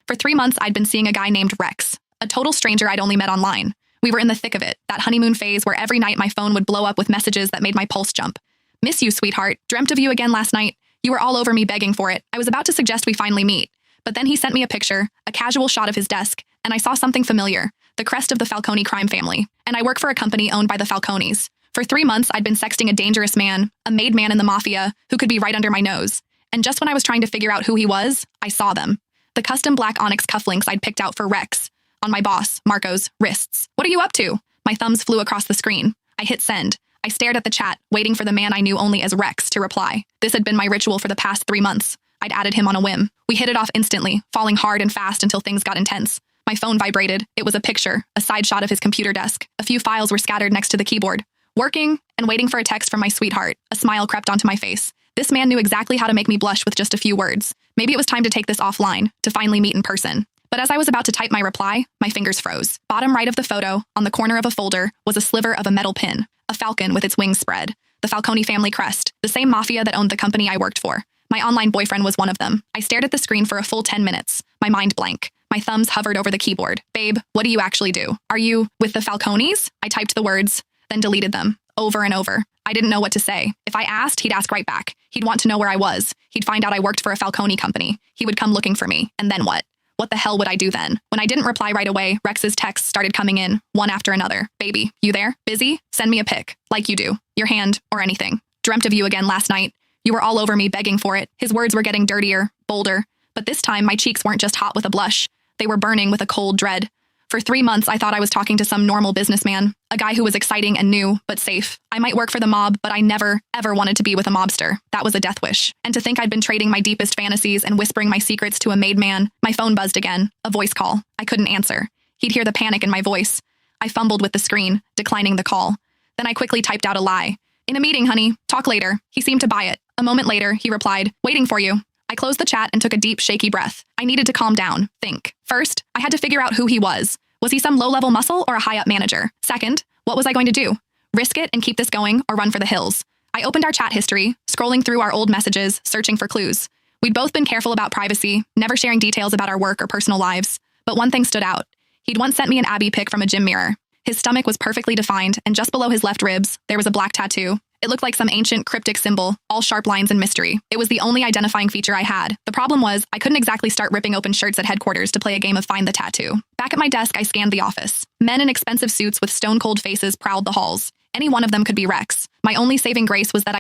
For 3 months, I'd been seeing a guy named Rex, a total stranger I'd only met online. We were in the thick of it, that honeymoon phase where every night my phone would blow up with messages that made my pulse jump. Miss you, sweetheart. Dreamt of you again last night. You were all over me begging for it. I was about to suggest we finally meet. But then he sent me a picture, a casual shot of his desk, and I saw something familiar, the crest of the Falcone crime family. And I work for a company owned by the Falcones. For 3 months, I'd been sexting a dangerous man, a made man in the mafia, who could be right under my nose. And just when I was trying to figure out who he was, I saw them. The custom black onyx cufflinks I'd picked out for Rex, on my boss, Marco's, wrists. What are you up to? My thumbs flew across the screen. I hit send. I stared at the chat, waiting for the man I knew only as Rex to reply. This had been my ritual for the past 3 months. I'd added him on a whim. We hit it off instantly, falling hard and fast until things got intense. My phone vibrated. It was a picture, a side shot of his computer desk. A few files were scattered next to the keyboard. Working and waiting for a text from my sweetheart. A smile crept onto my face. This man knew exactly how to make me blush with just a few words. Maybe it was time to take this offline, to finally meet in person. But as I was about to type my reply, my fingers froze. Bottom right of the photo, on the corner of a folder, was a sliver of a metal pin, a falcon with its wings spread, the Falcone family crest, the same mafia that owned the company I worked for. My online boyfriend was one of them. I stared at the screen for a full 10 minutes, my mind blank. My thumbs hovered over the keyboard. Babe, what do you actually do? Are you with the Falcones? I typed the words, then deleted them, over and over. I didn't know what to say. If I asked, he'd ask right back. He'd want to know where I was. He'd find out I worked for a Falcone company. He would come looking for me. And then what? What the hell would I do then? When I didn't reply right away, Rex's texts started coming in, one after another. Baby, you there? Busy? Send me a pic. Like you do. Your hand, or anything. Dreamt of you again last night. You were all over me begging for it. His words were getting dirtier, bolder. But this time, my cheeks weren't just hot with a blush. They were burning with a cold dread. For 3 months, I thought I was talking to some normal businessman, a guy who was exciting and new, but safe. I might work for the mob, but I never, ever wanted to be with a mobster. That was a death wish. And to think I'd been trading my deepest fantasies and whispering my secrets to a made man. My phone buzzed again, a voice call. I couldn't answer. He'd hear the panic in my voice. I fumbled with the screen, declining the call. Then I quickly typed out a lie. In a meeting, honey. Talk later. He seemed to buy it. A moment later, he replied, waiting for you. I closed the chat and took a deep, shaky breath. I needed to calm down, think. First, I had to figure out who he was. Was he some low-level muscle or a high-up manager? Second, what was I going to do? Risk it and keep this going or run for the hills? I opened our chat history, scrolling through our old messages, searching for clues. We'd both been careful about privacy, never sharing details about our work or personal lives. But one thing stood out. He'd once sent me an Abby pic from a gym mirror. His stomach was perfectly defined, and just below his left ribs, there was a black tattoo. It looked like some ancient cryptic symbol, all sharp lines and mystery. It was the only identifying feature I had. The problem was, I couldn't exactly start ripping open shirts at headquarters to play a game of Find the Tattoo. Back at my desk, I scanned the office. Men in expensive suits with stone-cold faces prowled the halls. Any one of them could be Rex. My only saving grace was that